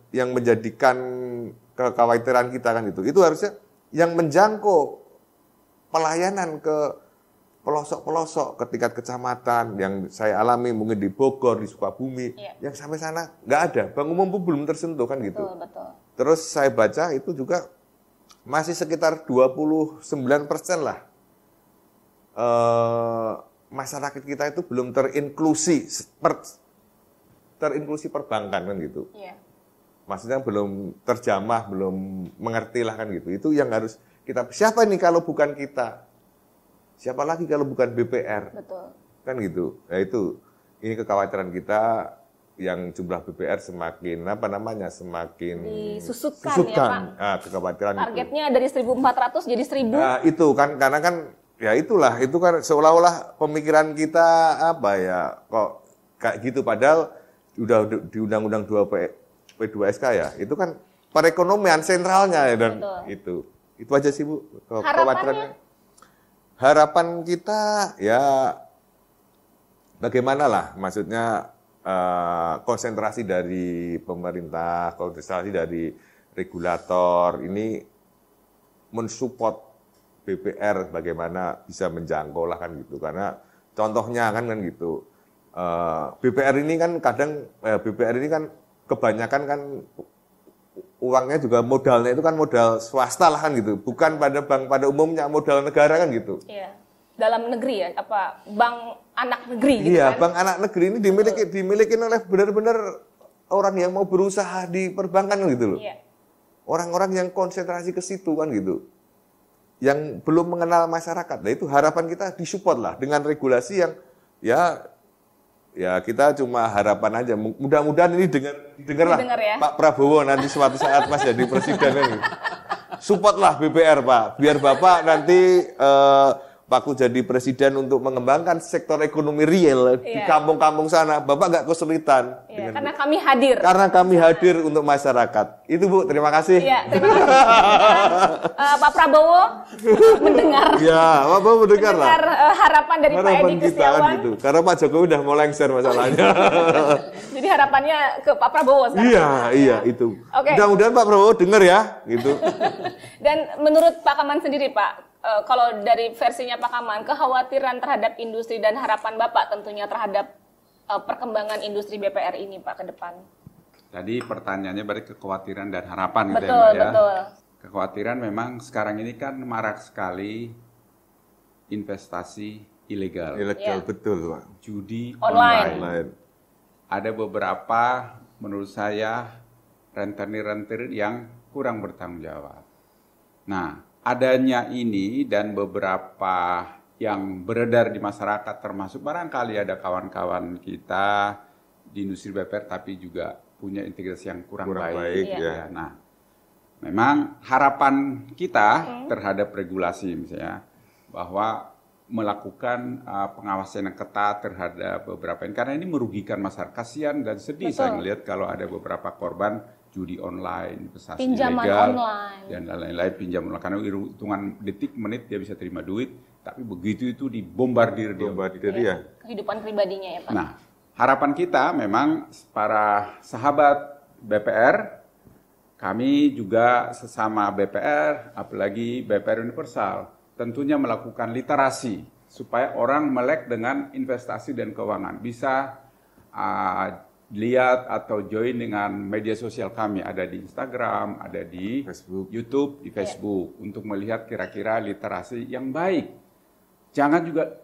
kekhawatiran kita kan itu. Itu harusnya yang menjangkau pelayanan ke pelosok-pelosok, ke tingkat kecamatan yang saya alami mungkin di Bogor, di Sukabumi, yang sampai sana nggak ada. Bank umum pun belum tersentuh kan gitu. Betul. Terus saya baca itu juga masih sekitar 29% lah masyarakat kita itu belum terinklusi perbankan kan gitu. Iya. Maksudnya belum terjamah, belum mengerti lah kan gitu. Itu yang harus kita, siapa ini kalau bukan kita? Siapa lagi kalau bukan BPR? Betul. Kan gitu. Nah itu, ini kekhawatiran kita yang jumlah BPR semakin, semakin disusutkan ya Pak. Nah, kekhawatiran Targetnya dari 1.400 jadi 1.000. Nah itu kan, karena kan, ya itulah, itu kan seolah-olah pemikiran kita kok kayak gitu. Padahal udah di Undang-Undang P2SK ya, itu kan perekonomian sentralnya ya, dan Betul. itu aja sih Bu kekhawatirannya. Harapan kita ya bagaimana lah, maksudnya konsentrasi dari pemerintah, konsentrasi dari regulator ini mensupport BPR bagaimana bisa menjangkau lah kan gitu. Karena contohnya kan gitu, BPR ini kan kebanyakan kan uangnya juga modalnya itu kan modal swasta lah kan gitu, bukan pada bank pada umumnya, modal negara kan gitu. Iya. Dalam negeri ya, apa bank anak negeri gitu iya, kan? bank anak negeri ini dimiliki oleh benar-benar orang yang mau berusaha di perbankan gitu loh. Iya. Orang-orang yang konsentrasi ke situ kan gitu, yang belum mengenal masyarakat. Nah itu harapan kita disupport lah dengan regulasi yang ya kita cuma harapan aja. Mudah-mudahan ini didengar lah ya? Pak Prabowo nanti suatu saat Mas jadi presiden ini. Support lah BPR Pak, biar Bapak nanti waktu jadi presiden untuk mengembangkan sektor ekonomi real di kampung-kampung sana, Bapak nggak kesulitan. Iya, karena kami hadir. Karena kami hadir untuk masyarakat. Itu Bu, terima kasih. Iya, terima kasih. Pak Prabowo mendengar. Ya, Pak Prabowo mendengar lah. Harapan dari Pak Edi Kusetiawan. Gitu. Karena Pak Jokowi udah mau lengser masalahnya. Jadi harapannya ke Pak Prabowo sekarang. Iya, itu. Oke. Mudah-mudahan Pak Prabowo dengar ya, gitu. Dan menurut Pak Kaman sendiri, Pak, kalau dari versinya Pak Kaman, kekhawatiran terhadap industri dan harapan Bapak tentunya terhadap perkembangan industri BPR ini Pak ke depan. Tadi pertanyaannya berarti kekhawatiran dan harapan gitu ya Betul, Mbak ya. betul. Kekhawatiran memang sekarang ini kan marak sekali investasi ilegal. Ilegal, Iya. betul Pak. Judi Online. online. Ada beberapa menurut saya rentenir-rentenir yang kurang bertanggung jawab. Nah, adanya ini dan beberapa yang beredar di masyarakat, termasuk barangkali ada kawan-kawan kita di industri BPR tapi juga punya integritas yang kurang baik. ya. Nah, memang harapan kita terhadap regulasi misalnya bahwa melakukan pengawasan yang ketat terhadap beberapa ini, karena ini merugikan masyarakat. Kasihan dan sedih saya melihat kalau ada beberapa korban judi online, investasi Pinjaman ilegal, online. dan lain-lain, pinjam online. Karena hitungan detik, menit dia bisa terima duit, tapi begitu itu dibombardir dia. Ya. Kehidupan pribadinya ya Pak. Nah, harapan kita memang para sahabat BPR, kami juga sesama BPR, apalagi BPR Universal, tentunya melakukan literasi supaya orang melek dengan investasi dan keuangan. Bisa lihat atau join dengan media sosial kami, ada di Instagram, ada di Facebook. YouTube, di Facebook, untuk melihat kira-kira literasi yang baik. Jangan juga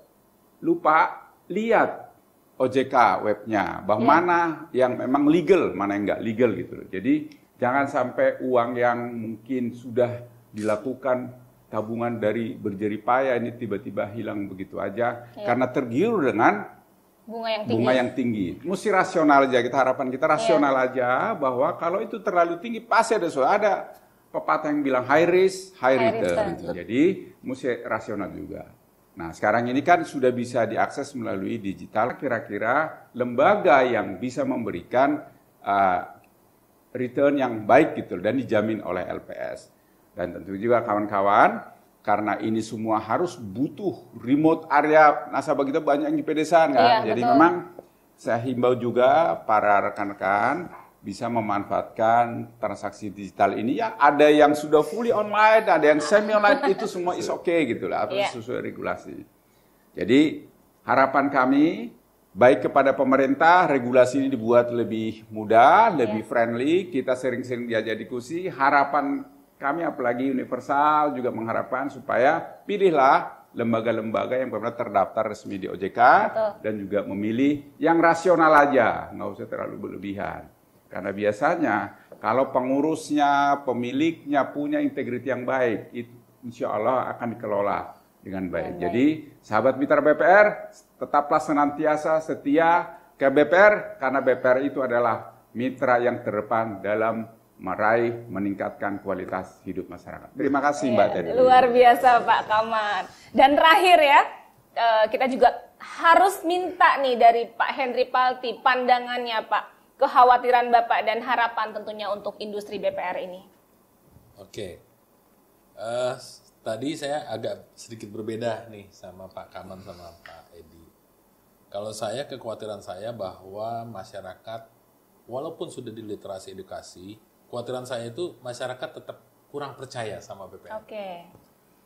lupa lihat OJK webnya, bahwa mana yang memang legal, mana yang nggak legal gitu loh. Jadi jangan sampai uang yang mungkin sudah dilakukan tabungan dari berjeripaya ini tiba-tiba hilang begitu aja karena tergiur dengan bunga yang tinggi. Mesti rasional aja, kita harapan kita rasional aja, bahwa kalau itu terlalu tinggi pasti ada pepatah yang bilang high risk, high return. Jadi mesti rasional juga. Nah, sekarang ini kan sudah bisa diakses melalui digital. Kira-kira lembaga yang bisa memberikan return yang baik gitu dan dijamin oleh LPS. Dan tentu juga kawan-kawan, karena ini semua harus butuh remote area, nasabah kita banyak yang di pedesaan kan. Iya, jadi betul. memang saya himbau juga para rekan-rekan bisa memanfaatkan transaksi digital ini. Ya ada yang sudah fully online, ada yang semi online, itu semua is okay gitu lah, harus sesuai regulasi. Jadi harapan kami baik kepada pemerintah, regulasi ini dibuat lebih mudah, lebih friendly, kita sering-sering diajak diskusi. Harapan kami apalagi Universal juga mengharapkan supaya pilihlah lembaga-lembaga yang benar terdaftar resmi di OJK dan juga memilih yang rasional aja, nggak usah terlalu berlebihan. Karena biasanya kalau pengurusnya, pemiliknya punya integriti yang baik, itu insya Allah akan dikelola dengan baik. Jadi sahabat mitra BPR, tetaplah senantiasa setia ke BPR, karena BPR itu adalah mitra yang terdepan dalam meraih meningkatkan kualitas hidup masyarakat. Terima kasih Mbak Teddy. Luar biasa Pak Kaman. Dan terakhir ya, kita juga harus minta nih dari Pak Henry Palti pandangannya Pak, kekhawatiran Bapak dan harapan tentunya untuk industri BPR ini. Oke. Tadi saya agak sedikit berbeda nih sama Pak Kaman sama Pak Edi. Kalau saya, kekhawatiran saya bahwa masyarakat, walaupun sudah diliterasi edukasi, kekhawatiran saya itu masyarakat tetap kurang percaya sama BPR. Oke.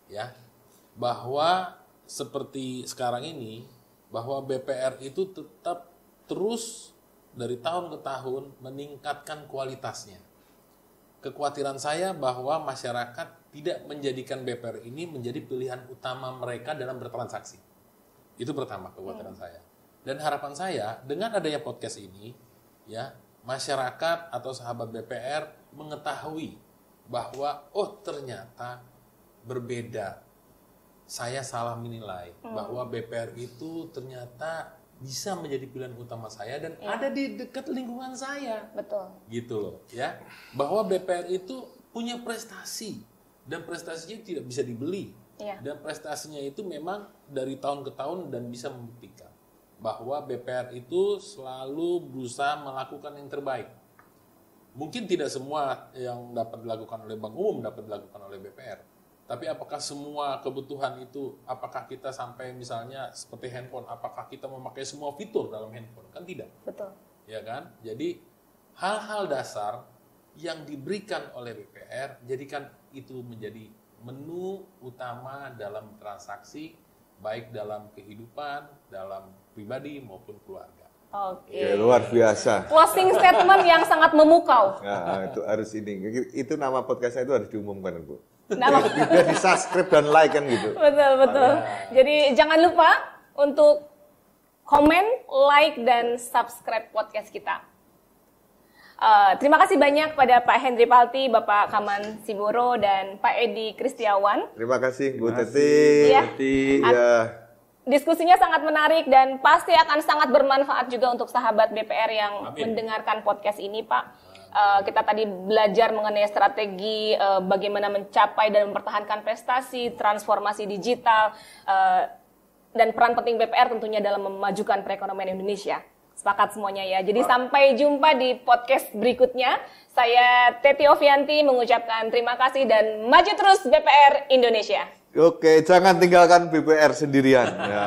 Ya, bahwa seperti sekarang ini, bahwa BPR itu tetap terus dari tahun ke tahun meningkatkan kualitasnya. Kekhawatiran saya bahwa masyarakat tidak menjadikan BPR ini menjadi pilihan utama mereka dalam bertransaksi. Itu pertama kekhawatiran saya. Dan harapan saya dengan adanya podcast ini, ya, masyarakat atau sahabat BPR mengetahui bahwa oh ternyata berbeda. Saya salah menilai bahwa BPR itu ternyata bisa menjadi pilihan utama saya dan ada di dekat lingkungan saya. Betul. Gitu loh, ya. Bahwa BPR itu punya prestasi dan prestasinya tidak bisa dibeli. Dan prestasinya itu memang dari tahun ke tahun dan bisa membuktikan bahwa BPR itu selalu berusaha melakukan yang terbaik. Mungkin tidak semua yang dapat dilakukan oleh Bank Umum dapat dilakukan oleh BPR. Tapi apakah semua kebutuhan itu, apakah kita sampai misalnya seperti handphone, apakah kita memakai semua fitur dalam handphone? Kan tidak. Betul. Ya kan? Jadi hal-hal dasar yang diberikan oleh BPR, jadikan itu menjadi menu utama dalam transaksi, baik dalam kehidupan, dalam pribadi maupun keluarga. Oke. Ya, luar biasa. Closing statement yang sangat memukau. Nah, itu harus ini. Itu nama podcastnya itu harus diumumkan, Bu. Nama. Biar di subscribe dan like kan gitu. Betul. Jadi jangan lupa untuk komen, like, dan subscribe podcast kita. Terima kasih banyak pada Pak Henry Palti, Bapak Kaman Siboro, dan Pak Edi Kristiawan. Terima kasih Bu Teti. Ya. Ya. Diskusinya sangat menarik dan pasti akan sangat bermanfaat juga untuk sahabat BPR yang mendengarkan podcast ini, Pak. Kita tadi belajar mengenai strategi bagaimana mencapai dan mempertahankan prestasi, transformasi digital, dan peran penting BPR tentunya dalam memajukan perekonomian Indonesia. Sepakat semuanya ya. Jadi sampai jumpa di podcast berikutnya. Saya Teti Ovianti mengucapkan terima kasih dan maju terus BPR Indonesia. Oke, jangan tinggalkan BPR sendirian. Ya.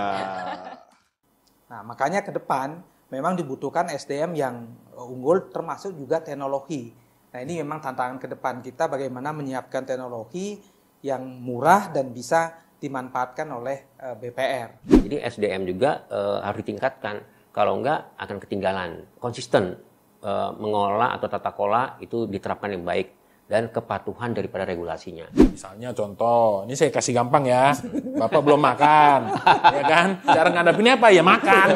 Nah, makanya ke depan memang dibutuhkan SDM yang unggul termasuk juga teknologi. Nah, ini memang tantangan ke depan kita bagaimana menyiapkan teknologi yang murah dan bisa dimanfaatkan oleh BPR. Jadi SDM juga harus ditingkatkan. Kalau enggak akan ketinggalan. Konsisten mengelola atau tata kelola itu diterapkan yang baik dan kepatuhan daripada regulasinya. Misalnya contoh, ini saya kasih gampang ya. Bapak belum makan, ya kan? Cara ngadepinnya apa? Ya makan.